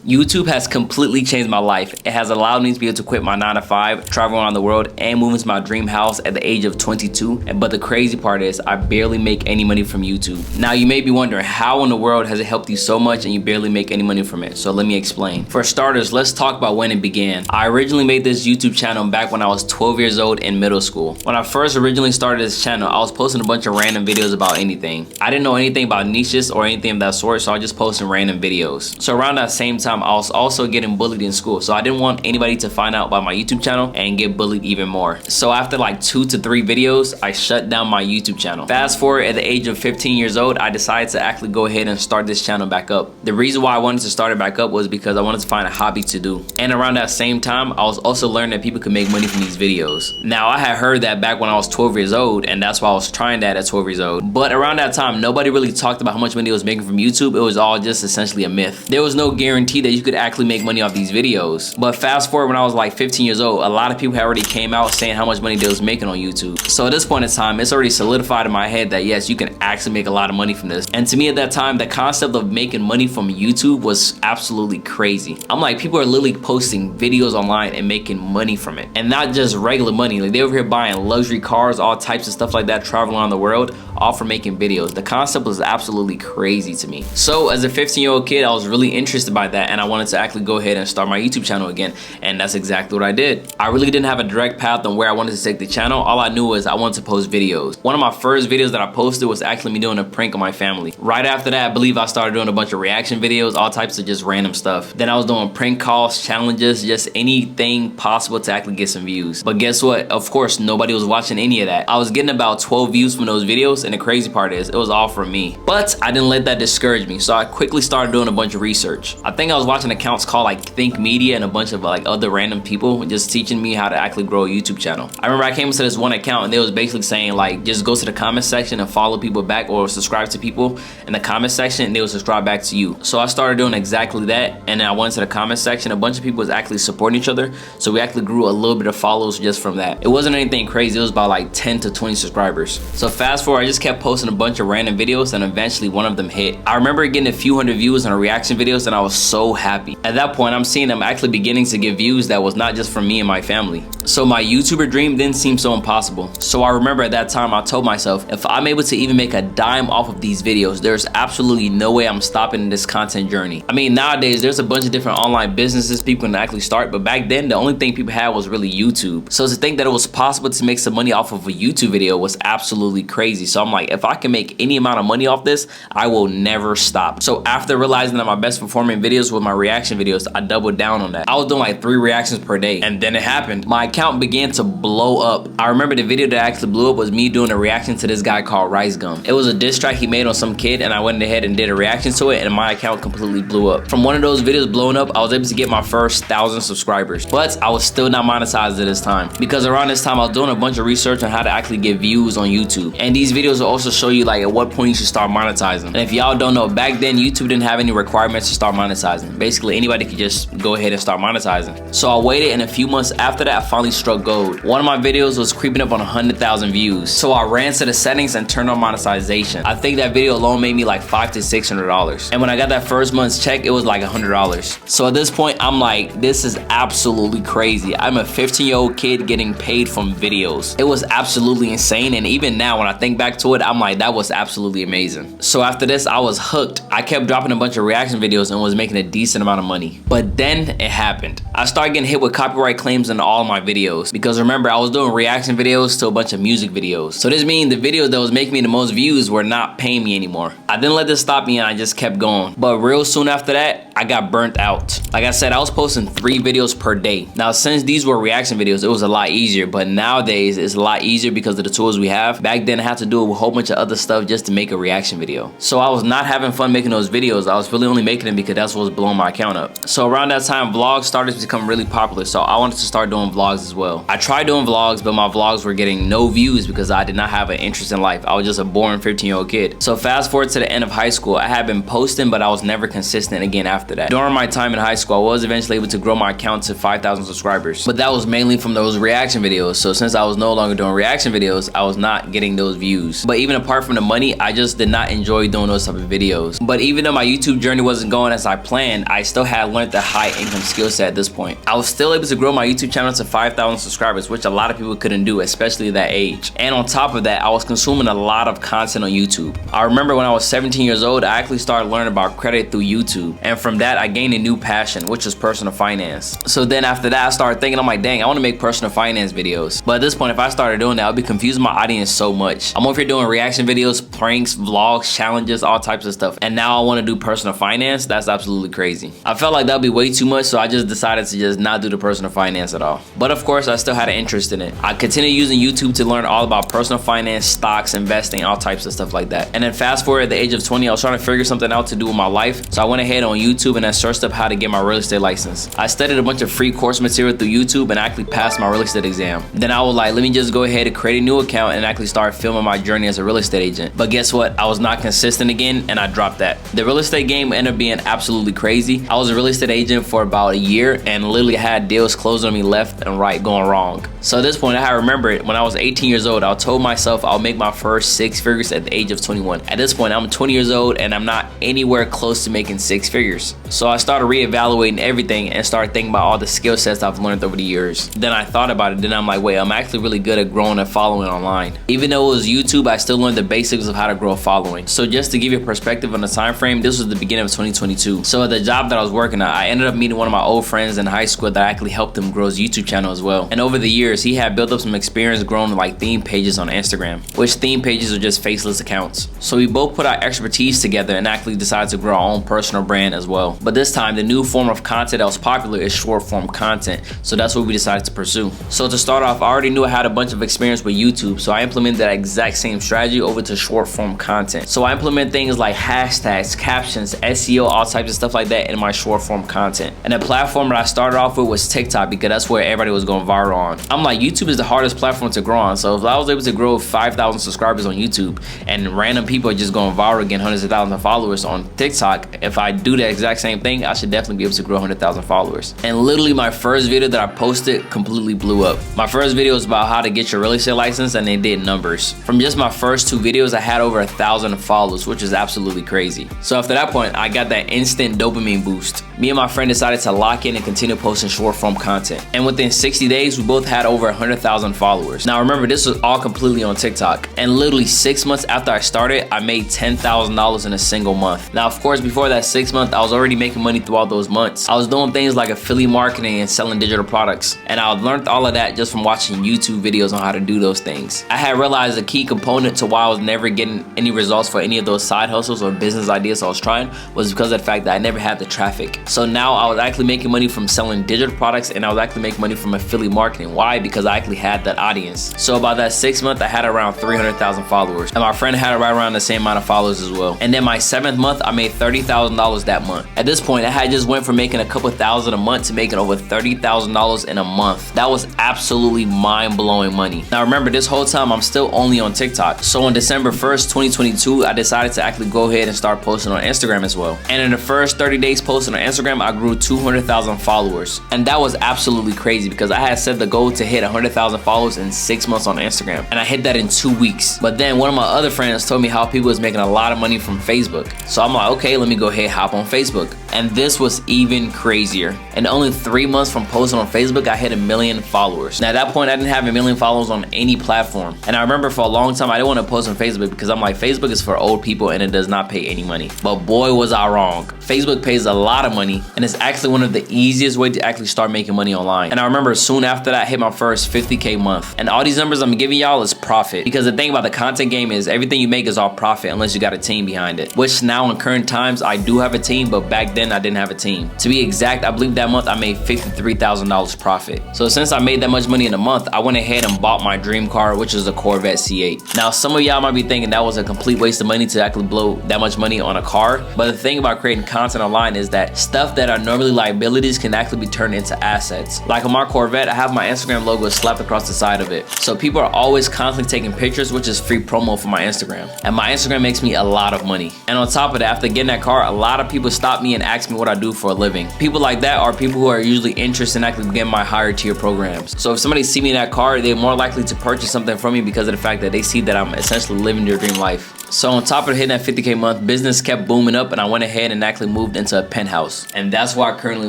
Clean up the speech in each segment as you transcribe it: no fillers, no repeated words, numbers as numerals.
YouTube has completely changed my life. It has allowed me to be able to quit my 9 to 5, travel around the world, and move into my dream house at the age of 22. But the crazy part is I barely make any money from YouTube. Now you may be wondering, how in the world has it helped you so much and you barely make any money from it? So let me explain. For starters, let's talk about when it began. I originally made this YouTube channel back when I was 12 years old in middle school. When I first originally started this channel, I was posting a bunch of random videos about anything. I didn't know anything about niches or anything of that sort, so I was just posting random videos. So around that same time, I was also getting bullied in school, so I didn't want anybody to find out about my YouTube channel and get bullied even more. So after like 2 to 3 videos, I shut down my YouTube channel. Fast forward, at the age of 15 years old, I decided to actually go ahead and start this channel back up. The reason why I wanted to start it back up was because I wanted to find a hobby to do. And around that same time, I was also learning that people could make money from these videos. Now I had heard that back when I was 12 years old, and that's why I was trying that at 12 years old. But around that time, nobody really talked about how much money I was making from YouTube. It was all just essentially a myth. There was no guarantee that you could actually make money off these videos. But fast forward, when I was like 15 years old, a lot of people had already came out saying how much money they was making on YouTube. So at this point in time, it's already solidified in my head that yes, you can actually make a lot of money from this. And to me at that time, the concept of making money from YouTube was absolutely crazy. I'm like, people are literally posting videos online and making money from it. And not just regular money. Like, they over here buying luxury cars, all types of stuff like that, traveling around the world, all for making videos. The concept was absolutely crazy to me. So as a 15-year-old kid, I was really interested by that, and I wanted to actually go ahead and start my YouTube channel again. And that's exactly what I did. I really didn't have a direct path on where I wanted to take the channel. All I knew was I wanted to post videos. One of my first videos that I posted was actually me doing a prank on my family. Right after that, I believe I started doing a bunch of reaction videos, all types of just random stuff. Then I was doing prank calls, challenges, just anything possible to actually get some views. But guess what? Of course, nobody was watching any of that. I was getting about 12 views from those videos, and the crazy part is it was all from me. But I didn't let that discourage me, so I quickly started doing a bunch of research. I think I was watching accounts called like Think Media and a bunch of like other random people just teaching me how to actually grow a YouTube channel. I remember I came into this one account and they was basically saying like, just go to the comment section and follow people back, or subscribe to people in the comment section and they will subscribe back to you. So I started doing exactly that, and then I went to the comment section. A bunch of people was actually supporting each other, so we actually grew a little bit of followers just from that. It wasn't anything crazy. It was about like 10 to 20 subscribers. So fast forward, I just kept posting a bunch of random videos, and eventually one of them hit. I remember getting a few hundred views on the reaction videos, and I was so happy. At that point, I'm seeing them actually beginning to get views that was not just from me and my family. So my YouTuber dream didn't seem so impossible. So I remember at that time, I told myself, if I'm able to even make a dime off of these videos, there's absolutely no way I'm stopping this content journey. I mean, nowadays, there's a bunch of different online businesses people can actually start, but back then, the only thing people had was really YouTube. So to think that it was possible to make some money off of a YouTube video was absolutely crazy. So I'm like, if I can make any amount of money off this, I will never stop. So after realizing that my best performing videos were my reaction videos, I doubled down on that. I was doing like 3 reactions per day, and then it happened. My account began to blow up. I remember the video that actually blew up was me doing a reaction to this guy called Rice Gum. It was a diss track he made on some kid, and I went ahead and did a reaction to it, and my account completely blew up. From one of those videos blowing up, I was able to get my first 1,000 subscribers, but I was still not monetized at this time, because around this time I was doing a bunch of research on how to actually get views on YouTube. And these videos will also show you like at what point you should start monetizing. And if y'all don't know, back then YouTube didn't have any requirements to start monetizing. Basically anybody could just go ahead and start monetizing. So I waited, and a few months after that I finally struck gold. One of my videos was creeping up on 100,000 views. So I ran to the settings and turned on monetization. I think that video alone made me like $500 to $600. And when I got that first month's check, it was like $100. So at this point, I'm like, this is absolutely crazy. I'm a 15-year-old kid getting paid from videos. It was absolutely insane. And even now, when I think back to it, I'm like, that was absolutely amazing. So after this, I was hooked. I kept dropping a bunch of reaction videos and was making a decent amount of money. But then it happened. I started getting hit with copyright claims on all my videos, because remember, I was doing reaction videos to a bunch of music videos. So this means the videos that was making me the most views were not paying me anymore. I didn't let this stop me, and I just kept going. But real soon after that, I got burnt out. Like I said, I was posting 3 videos per day. Now, since these were reaction videos, it was a lot easier, but nowadays it's a lot easier because of the tools we have. Back then I had to do a whole bunch of other stuff just to make a reaction video. So I was not having fun making those videos. I was really only making them because that's what was blowing my account up. So around that time, vlogs started to become really popular. So I wanted to start doing vlogs vlogs as well. I tried doing vlogs, but my vlogs were getting no views because I did not have an interest in life. I was just a boring 15-year-old kid. So fast forward to the end of high school, I had been posting, but I was never consistent again after that. During my time in high school, I was eventually able to grow my account to 5,000 subscribers, but that was mainly from those reaction videos. So since I was no longer doing reaction videos, I was not getting those views. But even apart from the money, I just did not enjoy doing those type of videos. But even though my YouTube journey wasn't going as I planned, I still had learned the high income skill set at this point. I was still able to grow my YouTube channel to 5,000 subscribers, which a lot of people couldn't do, especially at that age. And on top of that, I was consuming a lot of content on YouTube. I remember when I was 17 years old, I actually started learning about credit through YouTube. And from that, I gained a new passion, which is personal finance. So then after that, I started thinking, I'm like, dang, I want to make personal finance videos. But at this point, if I started doing that, I'd be confusing my audience so much. I'm over here doing reaction videos, pranks, vlogs, challenges, all types of stuff. And now I want to do personal finance. That's absolutely crazy. I felt like that'd be way too much, so I just decided to just not do the personal finance at all. But of course, I still had an interest in it. I continued using YouTube to learn all about personal finance, stocks, investing, all types of stuff like that. And then fast forward at the age of 20, I was trying to figure something out to do with my life. So I went ahead on YouTube and I searched up how to get my real estate license. I studied a bunch of free course material through YouTube and actually passed my real estate exam. Then I was like, let me just go ahead and create a new account and actually start filming my journey as a real estate agent. But guess what? I was not consistent again and I dropped that. The real estate game ended up being absolutely crazy. I was a real estate agent for about a year and literally had deals closed on me left and right going wrong. So at this point, I remember it when I was 18 years old, I told myself I'll make my first 6 figures at the age of 21. At this point, I'm 20 years old and I'm not anywhere close to making 6 figures. So I started reevaluating everything and started thinking about all the skill sets I've learned over the years. Then I thought about it, then I'm like, wait, I'm actually really good at growing a following online. Even though it was YouTube, I still learned the basics of how to grow a following. So just to give you a perspective on the time frame, this was the beginning of 2022. So at the job that I was working at, I ended up meeting one of my old friends in high school that actually helped him grow his YouTube channel as well. And over the years, he had built up some experience growing like theme pages on Instagram, which theme pages are just faceless accounts. So we both put our expertise together and actually decided to grow our own personal brand as well. But this time, the new form of content that was popular is short form content. So that's what we decided to pursue. So to start off, I already knew I had a bunch of experience with YouTube. So I implemented that exact same strategy over to short form content. So I implement things like hashtags, captions, SEO, all types of stuff like that in my short form content. And the platform that I started off with was TikTok because that's where everybody was going viral on. I'm like, YouTube is the hardest platform to grow on. So if I was able to grow 5,000 subscribers on YouTube and random people are just going viral, getting hundreds of thousands of followers on TikTok, if I do the exact same thing, I should definitely be able to grow 100,000 followers. And literally my first video that I posted completely blew up. My first video was about how to get your real estate license and it did numbers. From just my first 2 videos, I had over 1,000 followers, which is absolutely crazy. So after that point, I got that instant dopamine boost. Me and my friend decided to lock in and continue posting short form content. And within 60 days, we both had over 100,000 followers. Now remember, this was all completely on TikTok. And literally 6 months after I started, I made $10,000 in a single month. Now, of course, before that 6 months, I was already making money throughout those months. I was doing things like affiliate marketing and selling digital products. And I learned all of that just from watching YouTube videos on how to do those things. I had realized a key component to why I was never getting any results for any of those side hustles or business ideas I was trying was because of the fact that I never had the traffic. So now I was actually making money from selling digital products and I was actually making money from affiliate marketing. Why? Because I actually had that audience. So about that 6 month, I had around 300,000 followers. And my friend had right around the same amount of followers as well. And then my 7th month, I made $30,000 that month. At this point, I had just went from making a couple thousand a month to making over $30,000 in a month. That was absolutely mind-blowing money. Now remember, this whole time, I'm still only on TikTok. So on December 1st, 2022, I decided to actually go ahead and start posting on Instagram as well. And in the first 30 days posting on Instagram, I grew 200,000 followers. And that was absolutely crazy because I had set the goal to hit 100,000 followers in 6 months on Instagram. And I hit that in 2 weeks. But then one of my other friends told me how people was making a lot of money from Facebook. So I'm like, okay, let me go ahead, hop on Facebook. And this was even crazier. In only 3 months from posting on Facebook, I hit 1 million followers. Now at that point, I didn't have 1 million followers on any platform. And I remember for a long time, I didn't want to post on Facebook because I'm like, Facebook is for old people and it does not pay any money. But boy, was I wrong. Facebook pays a lot of money and it's actually one of the easiest ways to actually start making money online. And I remember soon after that, I hit my first 50K month. And all these numbers I'm giving y'all is profit. Because the thing about the content game is everything you make is all profit unless you got a team behind it. Which now in current times, I do have a team, but back then I didn't have a team. To be exact, I believe that month I made $53,000 profit. So since I made that much money in a month, I went ahead and bought my dream car, which is a Corvette C8. Now some of y'all might be thinking that was a complete waste of money to actually blow that much money on a car. But the thing about creating content online is that stuff that are normally liabilities can actually be turned into assets. Like on my Corvette, Corvette, I have my Instagram logo slapped across the side of it. So people are always constantly taking pictures, which is free promo for my Instagram. And my Instagram makes me a lot of money. And on top of that, after getting that car, a lot of people stop me and ask me what I do for a living. People like that are people who are usually interested in actually getting my higher tier programs. So if somebody see me in that car, they're more likely to purchase something from me because of the fact that they see that I'm essentially living their dream life. So on top of hitting that 50K month, business kept booming up and I went ahead and actually moved into a penthouse. And that's where I currently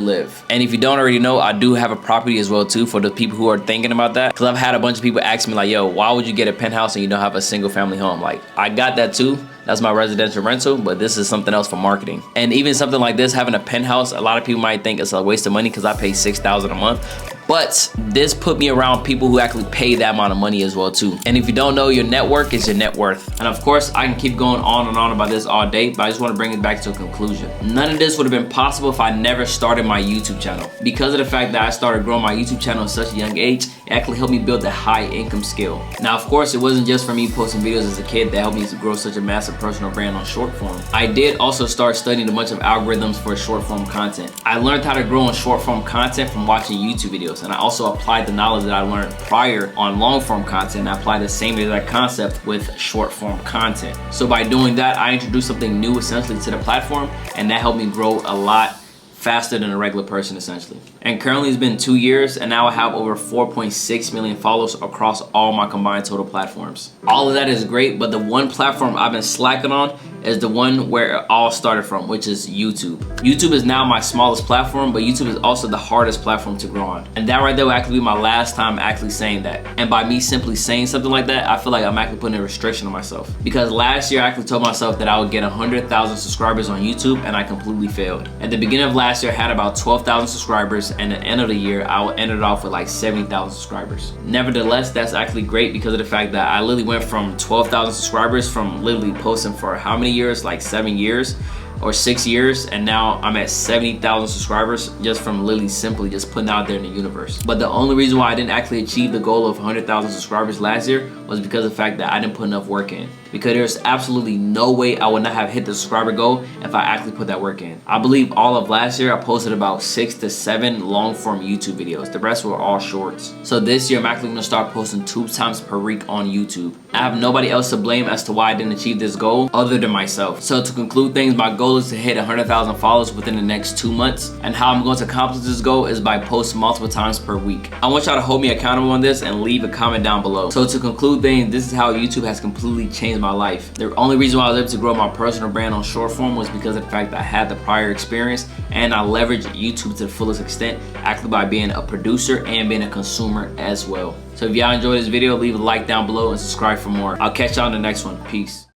live. And if you don't already know, I do have a property as well too for the people who are thinking about that. Cause I've had a bunch of people ask me like, yo, why would you get a penthouse and you don't have a single family home? Like, I got that too. That's my residential rental, but this is something else for marketing. And even something like this, having a penthouse, a lot of people might think it's a waste of money because I pay $6,000 a month. But this put me around people who actually pay that amount of money as well too. And if you don't know, your network is your net worth. And of course, I can keep going on and on about this all day, but I just want to bring it back to a conclusion. None of this would have been possible if I never started my YouTube channel. Because of the fact that I started growing my YouTube channel at such a young age, it actually helped me build a high income skill. Now, of course, it wasn't just for me posting videos as a kid that helped me to grow such a massive personal brand on short form. I did also start studying a bunch of algorithms for short form content. I learned how to grow on short form content from watching YouTube videos, and I also applied the knowledge that I learned prior on long form content, and I applied the same exact concept with short form content. So by doing that, I introduced something new essentially to the platform, and that helped me grow a lot faster than a regular person essentially. And currently it's been 2 years and now I have over 4.6 million followers across all my combined total platforms. All of that is great, but the one platform I've been slacking on is the one where it all started from, which is YouTube. YouTube is now my smallest platform, but YouTube is also the hardest platform to grow on. And that right there will actually be my last time actually saying that. And by me simply saying something like that, I feel like I'm actually putting a restriction on myself. Because last year I actually told myself that I would get 100,000 subscribers on YouTube and I completely failed. At the beginning of last year I had about 12,000 subscribers, and at the end of the year I ended off with like 70,000 subscribers. Nevertheless, that's actually great because of the fact that I literally went from 12,000 subscribers from literally posting for how many years, like 7 years or 6 years, and now I'm at 70,000 subscribers just from literally simply just putting out there in the universe. But the only reason why I didn't actually achieve the goal of 100,000 subscribers last year was because of the fact that I didn't put enough work in. Because there's absolutely no way I would not have hit the subscriber goal if I actually put that work in. I believe all of last year I posted about 6 to 7 long form YouTube videos. The rest were all shorts. So this year I'm actually gonna start posting 2 times per week on YouTube. I have nobody else to blame as to why I didn't achieve this goal other than myself. So to conclude things, my goal is to hit 100,000 followers within the next 2 months. And how I'm going to accomplish this goal is by posting multiple times per week. I want y'all to hold me accountable on this and leave a comment down below. So to conclude things, this is how YouTube has completely changed my life. The only reason why I was able to grow my personal brand on short form was because of the fact that I had the prior experience and I leveraged YouTube to the fullest extent, actually by being a producer and being a consumer as well. So if y'all enjoyed this video, leave a like down below and subscribe for more. I'll catch y'all in the next one. Peace.